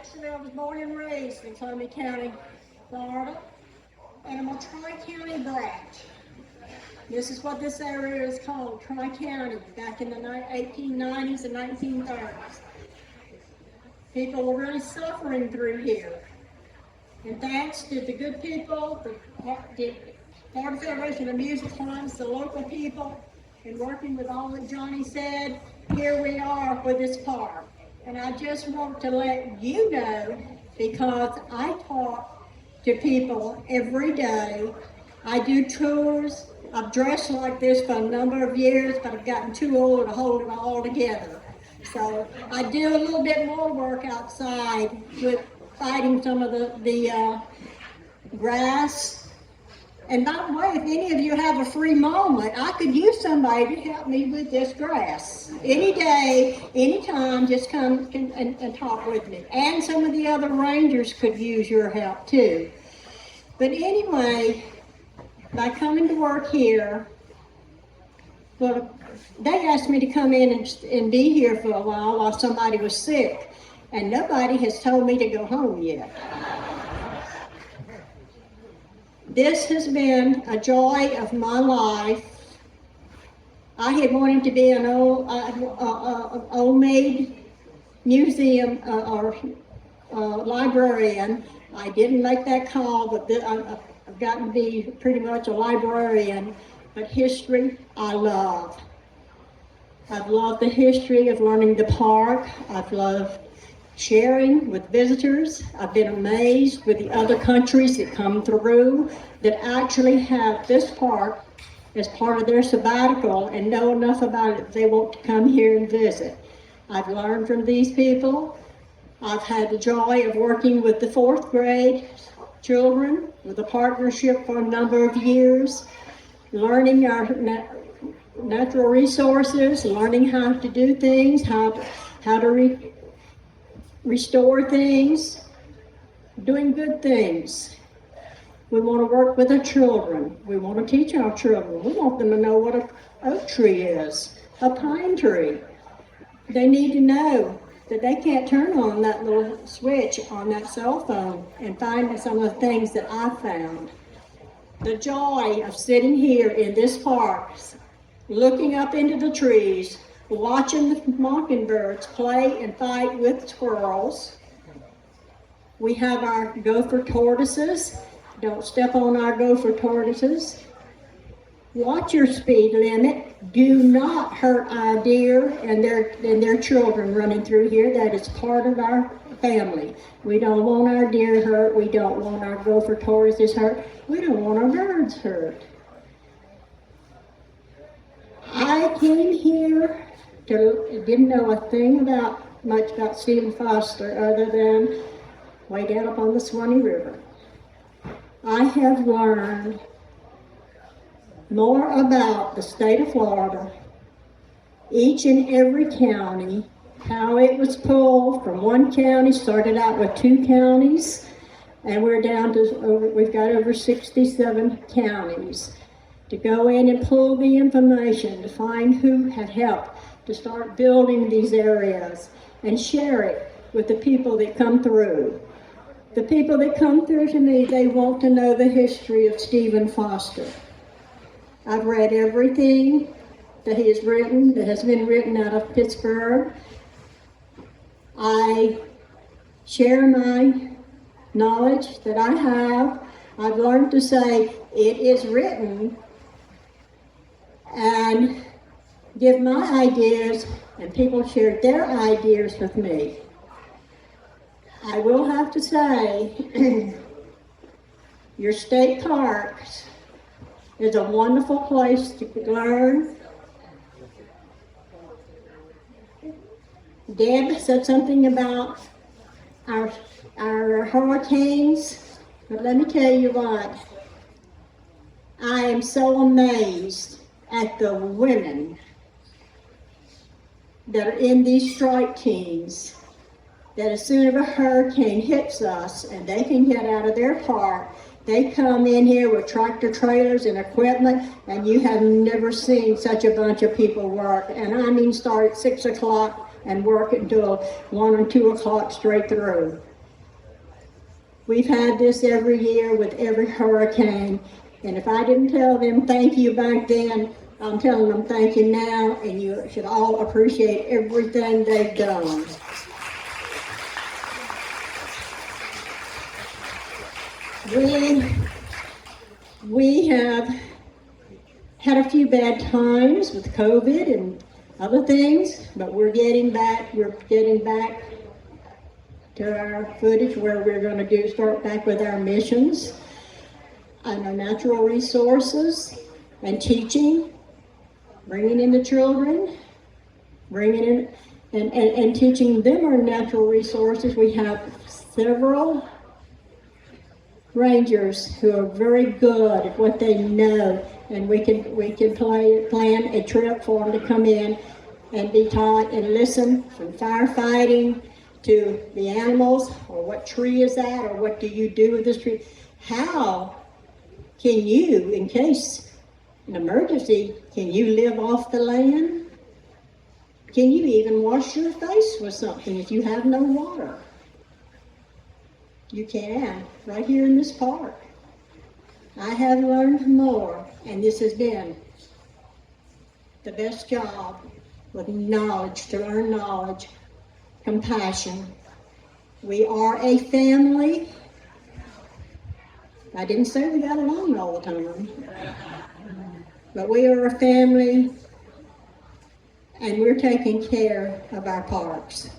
Actually, I was born and raised in Cromer County, Florida, and I'm a Tri-County branch. This is what this area is called, Tri-County, back in the 1890s and 1930s. People were really suffering through here. And thanks to the good people, the Florida Federation of Music Clubs, the local people, and working with all that Johnny said, here we are with this park. And I just want to let you know, because I talk to people every day. I do tours. I've dressed like this for a number of years, but I've gotten too old to hold it all together. So I do a little bit more work outside with fighting some of the grass. And by the way, if any of you have a free moment, I could use somebody to help me with this grass. Any day, anytime, just come and talk with me. And some of the other rangers could use your help too. But anyway, by coming to work here, well, they asked me to come in and be here for a while somebody was sick. And nobody has told me to go home yet. This has been a joy of my life. I had wanted to be an old maid museum or librarian. I didn't make that call, but I've gotten to be pretty much a librarian. But history, I love. I've loved the history of learning the park. I've loved sharing with visitors. I've been amazed with the other countries that come through that actually have this park as part of their sabbatical and know enough about it that they want to come here and visit. I've learned from these people. I've had the joy of working with the 4th grade children with a partnership for a number of years, learning our natural resources, learning how to do things, how to restore things, doing good things. We want to work with our children. We want to teach our children. We want them to know what an oak tree is, a pine tree. They need to know that they can't turn on that little switch on that cell phone and find some of the things that I found. The joy of sitting here in this park, looking up into the trees, watching the mockingbirds play and fight with squirrels. We have our gopher tortoises. Don't step on our gopher tortoises. Watch your speed limit. Do not hurt our deer and their children running through here. That is part of our family. We don't want our deer hurt. We don't want our gopher tortoises hurt. We don't want our birds hurt. I came here didn't know a thing much about Stephen Foster other than way down up on the Swanee River. I have learned more about the state of Florida, each and every county, how it was pulled from one county, started out with 2 counties, and we're down to, we've got over 67 counties. To go in and pull the information, to find who had helped to start building these areas and share it with the people that come through. The people that come through to me, they want to know the history of Stephen Foster. I've read everything that he has written, that has been written out of Pittsburgh. I share my knowledge that I have. I've learned to say, it is written, and give my ideas, and people share their ideas with me. I will have to say, your state parks is a wonderful place to learn. Deb said something about our hurricanes, but let me tell you what, I am so amazed at the women that are in these strike teams, that as soon as a hurricane hits us and they can get out of their park, they come in here with tractor trailers and equipment, and you have never seen such a bunch of people work. And I mean start at 6 o'clock and work until 1 or 2 o'clock straight through. We've had this every year with every hurricane. And if I didn't tell them thank you back then, I'm telling them thank you now, and you should all appreciate everything they've done. We have had a few bad times with COVID and other things, but we're getting back to our footage where we're going to start back with our missions and our natural resources and teaching, bringing in the children, bringing in and teaching them our natural resources. We have several rangers who are very good at what they know, and we can plan a trip for them to come in and be taught and listen, from firefighting to the animals, or what tree is that, or what do you do with this tree? How can you, in case an emergency, can you live off the land? Can you even wash your face with something if you have no water? You can, right here in this park. I have learned more, and this has been the best job with knowledge, to learn knowledge, compassion. We are a family. I didn't say we got along all the time, but we are a family, and we're taking care of our parks.